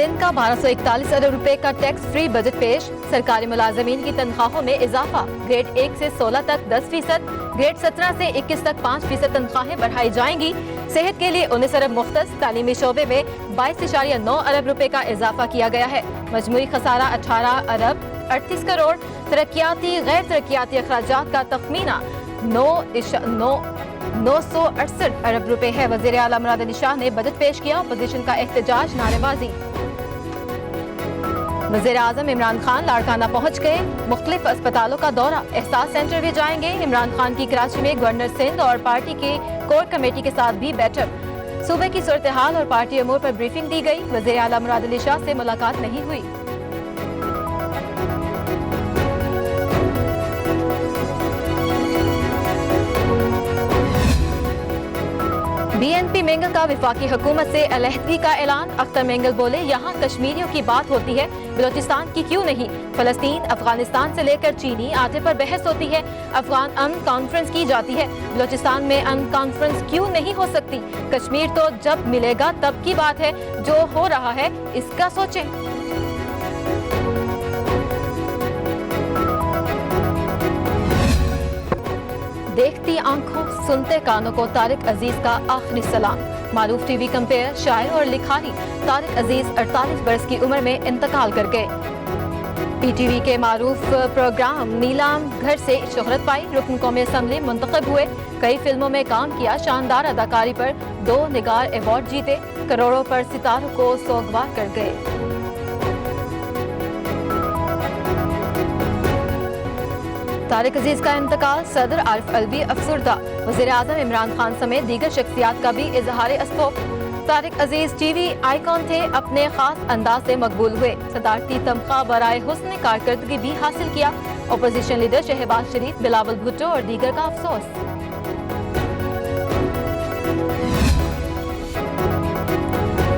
सिंध का 1241 अरब रुपए का टैक्स फ्री बजट पेश। सरकारी मुलाजमीन की तनख्वाहों में इजाफा। ग्रेड 1 से 16 तक 10%, ग्रेड 17 से 21 तक 5% तनख्वाहें बढ़ाई जाएंगी। सेहत के लिए 19 अरब मुख्तस, तालीमी शोबे में 22.9 अरब रुपए का इजाफा किया गया है। मजमूई खसारा 18 अरब 38 करोड़। तरक्याती गैर तरक्याती अखराजात का तखमीना 968 अरब रुपए है। वज़ीर आला मुराद अली शाह ने बजट पेश किया। अपोजिशन का एहतजाज, नारेबाजी। वज़ीर आज़म इमरान खान लाड़काना पहुंच गए। मुख्तलिफ अस्पतालों का दौरा, एहसास सेंटर भी जाएंगे। इमरान खान की कराची में गवर्नर सिंध और पार्टी के कोर कमेटी के साथ भी बैठक। सूबे की सूरत हाल और पार्टी अमूर पर ब्रीफिंग दी गई। वज़ीर आला मुराद अली शाह से मुलाकात नहीं हुई। BNP मेंगल का विफाकी हुकूमत से अलहदगी का ऐलान। अख्तर मेंगल बोले, यहाँ कश्मीरियों की बात होती है, बलोचिस्तान की क्यों नहीं। फलस्तीन, अफगानिस्तान से लेकर चीनी आटे पर बहस होती है। अफगान अमन कॉन्फ्रेंस की जाती है, बलोचिस्तान में अमन कॉन्फ्रेंस क्यों नहीं हो सकती। कश्मीर तो जब मिलेगा तब की बात है, जो हो रहा है इसका सोचें। देखती आंखों सुनते कानों को तारिक अजीज का आखिरी सलाम। मारूफ टीवी कंपेयर, शायर और लिखारी तारिक अजीज 48 बरस की उम्र में इंतकाल कर गए। PTV के मारूफ प्रोग्राम नीलाम घर से शोहरत पाई। रुकन कौमी असम्बली मुंतखब हुए। कई फिल्मों में काम किया। शानदार अदाकारी पर 2 निगार अवार्ड जीते। करोड़ों पर सितारों को सोगवार कर गए। तारिक अजीज का इंतकाल, सदर आरिफ अलवी अफसरदा। वज़ीर आज़म इमरान खान समेत दीगर शख्सियात का भी इजहार असफ़। तारिक अजीज टीवी आइकॉन थे, अपने खास अंदाज से मकबूल हुए। सदारती तमगा बराए हुस्न कारकर्दगी भी हासिल किया। अपोजिशन लीडर शहबाज शरीफ, बिलावल भुट्टो और दीगर का अफसोस।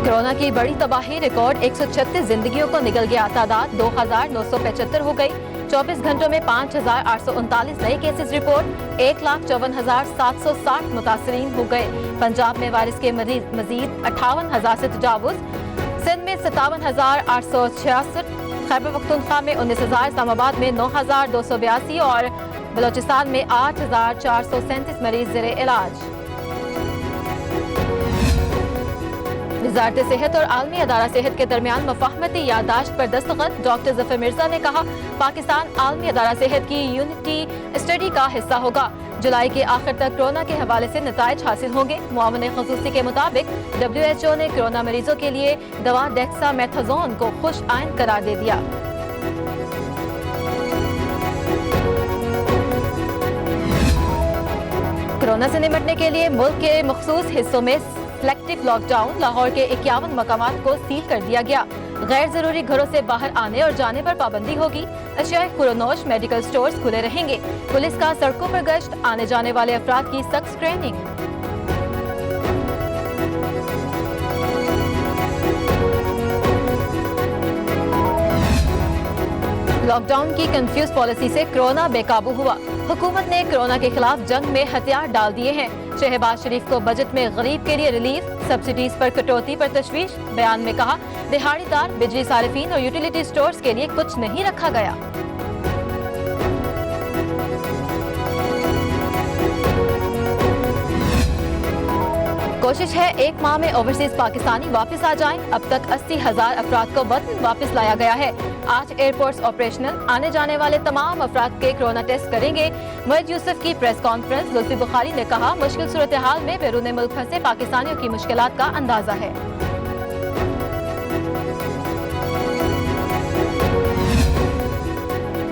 कोरोना की बड़ी तबाही, रिकॉर्ड 136 जिंदगियों को निगल गया। तादाद 2975 हो गई। 24 घंटों में 5839 नए केसेस रिपोर्ट। 1,54,760 मुतासरीन हो गए। पंजाब में वायरस के मरीज मजीद 58,000 से तजावुज। सिंध में 57,866, खैबर पख्तूनख्वा में 19,000, इस्लामाबाद में 9,282 और बलोचिस्तान में 8,437 मरीज ज़ेरे इलाज। वज़ारत सेहत और आलमी अदारा सेहत के दरमियान मफाहमती यादाश्त पर दस्तखत। डॉक्टर जफर मिर्जा ने कहा, पाकिस्तान आलमी अदारा सेहत की यूनिटी स्टडी का हिस्सा होगा। जुलाई के आखिर तक कोरोना के हवाले से नताइज हासिल होंगे। मुआवन खसूसी के मुताबिक WHO ने कोरोना मरीजों के लिए दवा डेक्सामेथाजोन को खुश आइन करार दे दिया। कोरोना से निपटने के लिए मुल्क के मखसूस हिस्सों में सिलेक्टिव लॉकडाउन। लाहौर के 51 मकामात को सील कर दिया गया। गैर जरूरी घरों से बाहर आने और जाने पर पाबंदी होगी। अशियाए खुरोनोश, मेडिकल स्टोर्स खुले रहेंगे। पुलिस का सड़कों पर गश्त, आने जाने वाले अफराद की सख्त स्क्रीनिंग। लॉकडाउन की कंफ्यूज पॉलिसी से कोरोना बेकाबू हुआ। हुकूमत ने कोरोना के खिलाफ जंग में हथियार डाल दिए हैं। शहबाज शरीफ को बजट में गरीब के लिए रिलीफ, सब्सिडीज पर कटौती पर तशवीश। बयान में कहा, दिहाड़ीदार, बिजली सारिफीन और यूटिलिटी स्टोर्स के लिए कुछ नहीं रखा गया। कोशिश है 1 माह में ओवरसीज पाकिस्तानी वापस आ जाएं। अब तक 80,000 अफराद को वतन वापस लाया गया है। आज एयरपोर्ट्स ऑपरेशनल। आने जाने वाले तमाम अफराद के कोरोना टेस्ट करेंगे। मोइद यूसुफ की प्रेस कॉन्फ्रेंस। जुल्फी बुखारी ने कहा, मुश्किल सूरत हाल में बैरून मुल्क फंसे पाकिस्तानियों की मुश्किलात का अंदाजा है।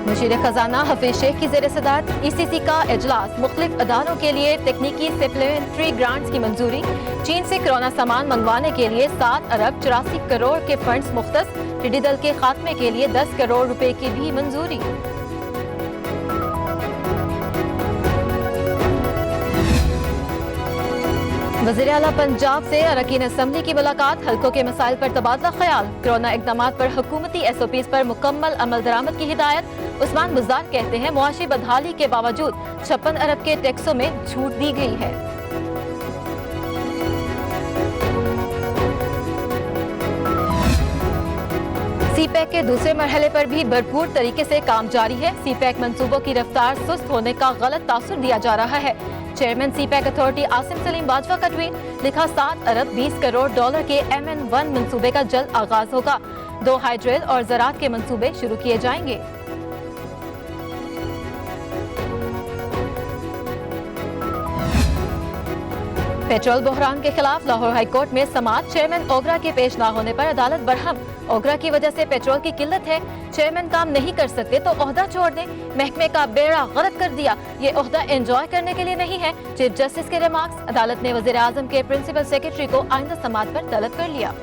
मुशीर खजाना हफीज शेख की ज़ेर सदारत ECC का इजलास। मुख्तलिफ अदारों के लिए तकनीकी सप्लीमेंट्री ग्रांट्स की मंजूरी। चीन से कोरोना सामान मंगवाने के लिए 7 अरब 84 करोड़ के फंड्स मुख्तस। टिड्डी दल के खात्मे के लिए 10 करोड़ रुपए की भी मंजूरी। वज़ीर आला पंजाब से अरकान असम्बली की मुलाकात। हल्कों के मसाइल पर तबादला ख्याल। कोरोना इक़दामात पर हुकूमती SOPs पर मुकम्मल अमल दरामद की हिदायत। उस्मान बुज़दार कहते हैं, मुआशी बदहाली के बावजूद 56 अरब के टैक्सों में छूट दी गई है। पैक के दूसरे मरहले पर भी भरपूर तरीके से काम जारी है। सी पैक मंसूबों की रफ्तार सुस्त होने का गलत तासुर दिया जा रहा है। Chairman C pack authority Asim Salim Bajwa का ट्वीट, लिखा 7 अरब 20 करोड़ डॉलर के MN1 मंसूबे का जल्द आगाज होगा। 2 हाइड्रेल और ज़राअत के मंसूबे शुरू किए जाएंगे। पेट्रोल बहरान के खिलाफ लाहौर हाई कोर्ट में समाअत, चेयरमैन ओगरा के पेश ना होने पर अदालत बरहम। ओगरा की वजह से पेट्रोल की किल्लत है, चेयरमैन काम नहीं कर सकते तो ओहदा छोड़ दें। महकमे का बेड़ा गलत कर दिया, ये ओहदा एंजॉय करने के लिए नहीं है। चीफ जस्टिस के रिमार्क्स। अदालत ने वजीर आजम के प्रिंसिपल सेक्रेटरी को आइंदा समाअत पर तलब कर लिया।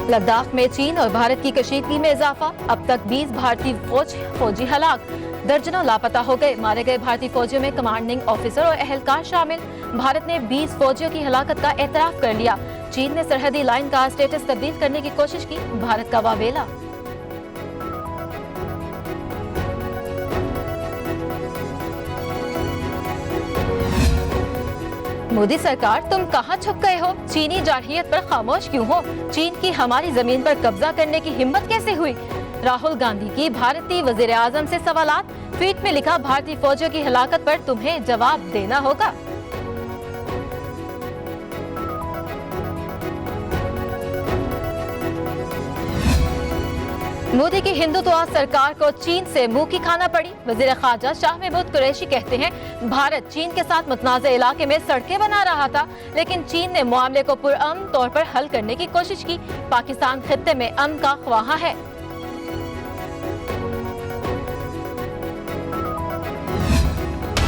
लद्दाख में चीन और भारत की कशीदगी में इजाफा, अब तक 20 भारतीय फौजी हलाक, दर्जनों लापता हो गए। मारे गए भारतीय फौजियों में कमांडिंग ऑफिसर और एहलकार शामिल। भारत ने 20 फौजियों की हलाकत का एतराफ कर लिया। चीन ने सरहदी लाइन का स्टेटस तब्दील करने की कोशिश की, भारत का वावेला। मोदी सरकार, तुम कहां छुप गए हो? चीनी जारहियत पर खामोश क्यों हो? चीन की हमारी जमीन पर कब्जा करने की हिम्मत कैसे हुई? राहुल गांधी की भारतीय वजीर आजम से सवालात। ट्वीट में लिखा, भारतीय फौजियों की हलाकत पर तुम्हें जवाब देना होगा। मोदी की हिंदुत्व सरकार को चीन से मुंह की खाना पड़ी। वजीर खारजा शाह महमूद कुरैशी कहते हैं, भारत चीन के साथ मुतनाज़ इलाके में सड़कें बना रहा था, लेकिन चीन ने मामले को पुरअमन तौर पर हल करने की कोशिश की। पाकिस्तान खित्ते में अमन का ख्वाहा है।